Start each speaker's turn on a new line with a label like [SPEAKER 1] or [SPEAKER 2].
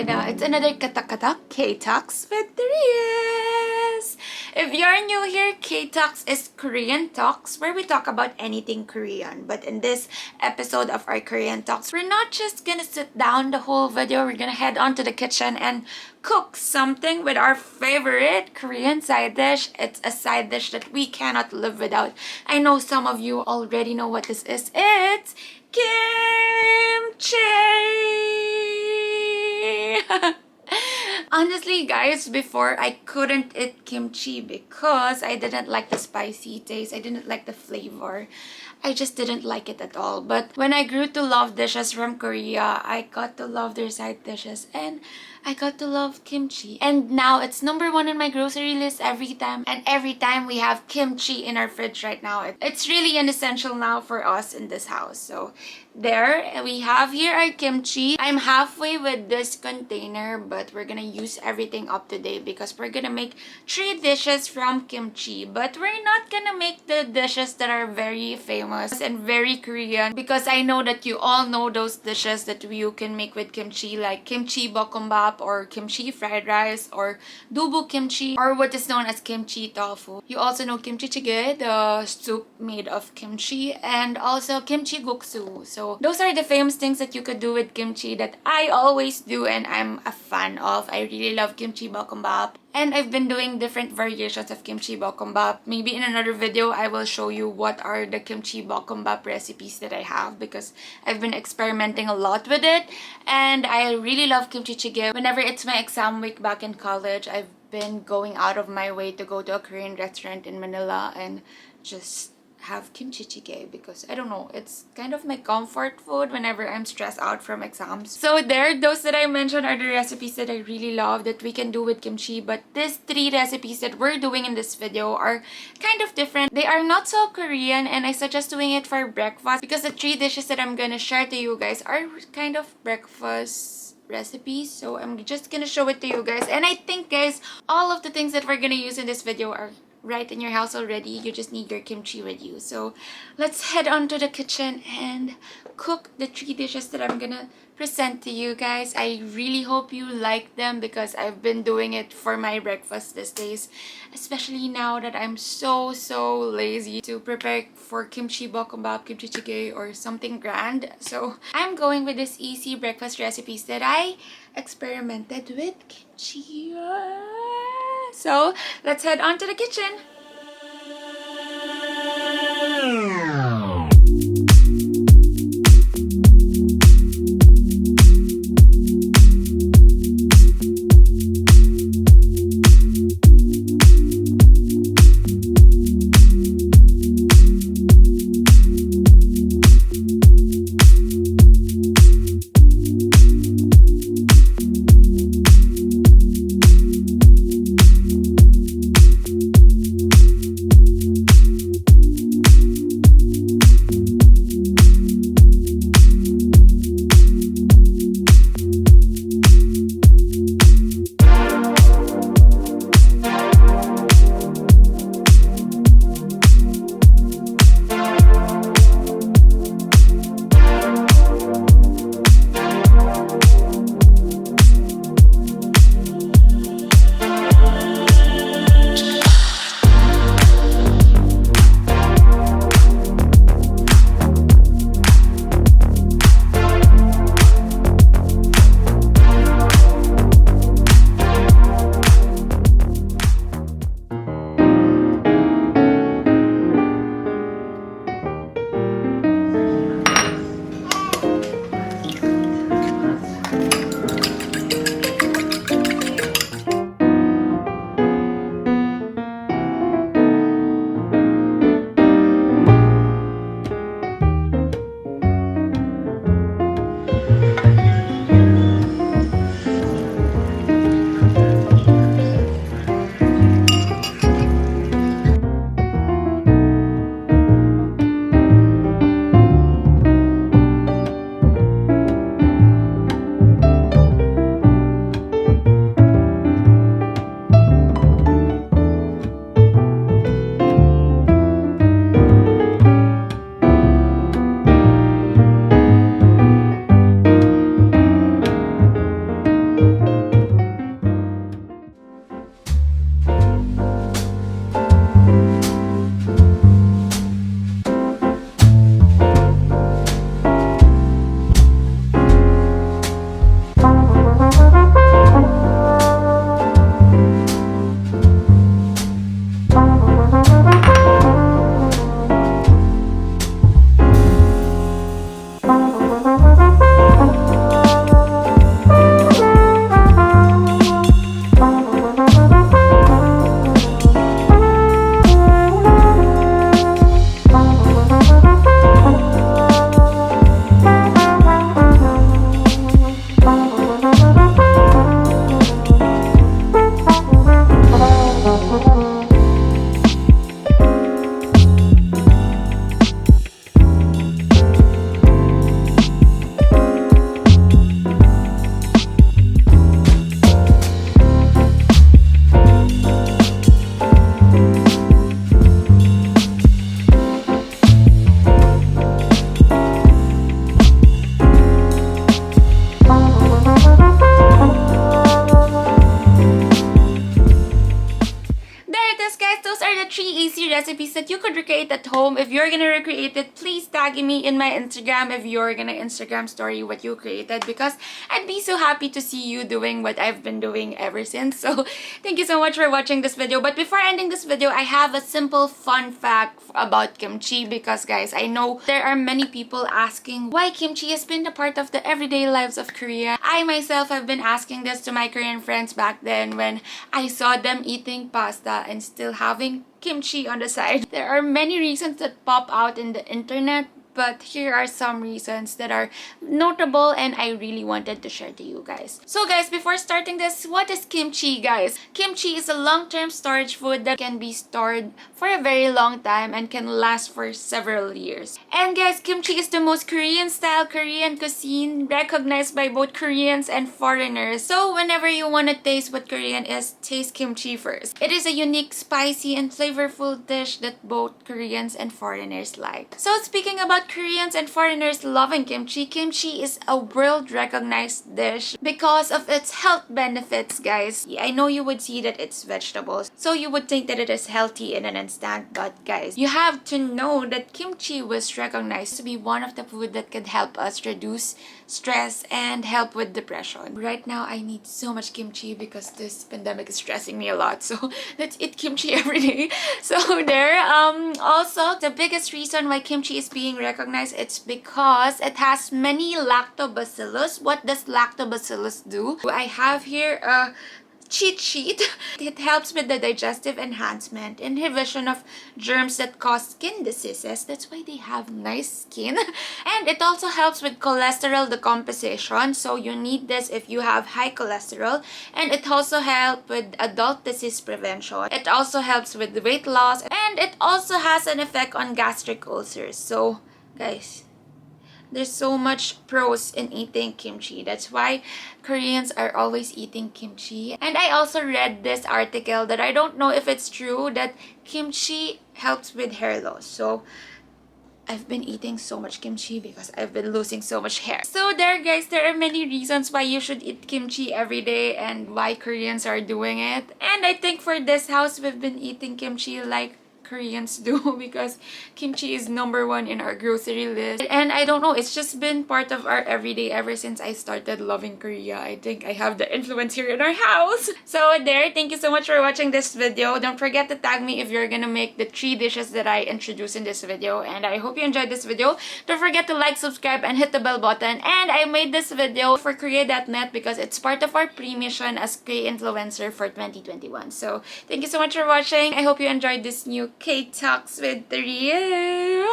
[SPEAKER 1] It's another Kata K-Talks with Therese. If you're new here, K-Talks is Korean Talks where we talk about anything Korean. But in this episode of our Korean Talks, we're not just gonna sit down the whole video. We're gonna head on to the kitchen and cook something with our favorite Korean side dish. It's a side dish that we cannot live without. I know some of you already know what this is. It's kimchi! Honestly, guys, before I couldn't eat kimchi because I didn't like the spicy taste. I didn't like the flavor. I just didn't like it at all. But when I grew to love dishes from Korea, I got to love their side dishes and I got to love kimchi. And now it's #1 in my grocery list every time. And every time we have kimchi in our fridge right now, it's really an essential now for us in this house. So there we have here our kimchi. I'm halfway with this container, but we're gonna use everything up today because we're gonna make 3 dishes from kimchi. But we're not gonna make the dishes that are very famous and very Korean because I know that you all know those dishes that you can make with kimchi, like kimchi bokkeumbap or kimchi fried rice or dubu kimchi or what is known as kimchi tofu. You also know kimchi jjigae, the soup made of kimchi, and also kimchi guksu. So those are the famous things that you could do with kimchi that I always do and I'm a fan of. I really love kimchi bokkeumbap. And I've been doing different variations of kimchi bokkeumbap. Maybe in another video, I will show you what are the kimchi bokkeumbap recipes that I have because I've been experimenting a lot with it. And I really love kimchi jjigae. Whenever it's my exam week back in college, I've been going out of my way to go to a Korean restaurant in Manila and just have kimchi jjigae because I don't know, it's kind of my comfort food whenever I'm stressed out from exams. So those that I mentioned are the recipes that I really love that we can do with kimchi, but these 3 recipes that we're doing in this video are kind of different. They are not so Korean and I suggest doing it for breakfast because the 3 dishes that I'm gonna share to you guys are kind of breakfast recipes. So I'm just gonna show it to you guys, and I think, guys, all of the things that we're gonna use in this video are right in your house already. You just need your kimchi with you. So let's head on to the kitchen and cook the 3 dishes that I'm gonna present to you guys. I really hope you like them because I've been doing it for my breakfast these days, especially now that I'm so lazy to prepare for kimchi bokkeumbap, kimchi jjigae, or something grand. So I'm going with this easy breakfast recipes that I experimented with kimchi. So let's head on to the kitchen. easy recipes that you could recreate at home. If you're gonna recreate it, please tag me in my Instagram if you're gonna Instagram story what you created, because I'd be so happy to see you doing what I've been doing ever since. So thank you so much for watching this video. But before ending this video, I have a simple fun fact about kimchi, because guys, I know there are many people asking why kimchi has been a part of the everyday lives of Korea. I myself have been asking this to my Korean friends back then when I saw them eating pasta and still having kimchi on the side. There are many reasons that pop out in the internet, but here are some reasons that are notable and I really wanted to share to you guys. So guys, before starting this, what is kimchi, guys? Kimchi is a long-term storage food that can be stored for a very long time and can last for several years. And guys, kimchi is the most Korean style Korean cuisine recognized by both Koreans and foreigners. So whenever you want to taste what Korean is, taste kimchi first. It is a unique, spicy, and flavorful dish that both Koreans and foreigners like. So speaking about Koreans and foreigners loving kimchi, kimchi is a world-recognized dish because of its health benefits, guys. I know you would see that it's vegetables, so you would think that it is healthy in an instant, but guys, you have to know that kimchi was recognized to be one of the food that could help us reduce stress and help with depression. Right now, I need so much kimchi because this pandemic is stressing me a lot, so let's eat kimchi every day. So there, also, the biggest reason why kimchi is being recognized, it's because it has many lactobacillus. What does lactobacillus do? I have here a cheat sheet. It helps with the digestive enhancement, inhibition of germs that cause skin diseases. That's why they have nice skin. And it also helps with cholesterol decomposition. So you need this if you have high cholesterol. And it also helps with adult disease prevention. It also helps with weight loss. And it also has an effect on gastric ulcers. So guys, there's so much pros in eating kimchi. That's why Koreans are always eating kimchi. And I also read this article that I don't know if it's true, that kimchi helps with hair loss. So I've been eating so much kimchi because I've been losing so much hair. So there guys, there are many reasons why you should eat kimchi every day and why Koreans are doing it. And I think for this house, we've been eating kimchi like Koreans do because kimchi is #1 in our grocery list. And I don't know, it's just been part of our everyday ever since I started loving Korea. I think I have the influence here in our house. So there, thank you so much for watching this video. Don't forget to tag me if you're gonna make the 3 dishes that I introduced in this video. And I hope you enjoyed this video. Don't forget to like, subscribe, and hit the bell button. And I made this video for Korea.net because it's part of our pre-mission as K-influencer for 2021. So thank you so much for watching. I hope you enjoyed this new K-Talks with Therese.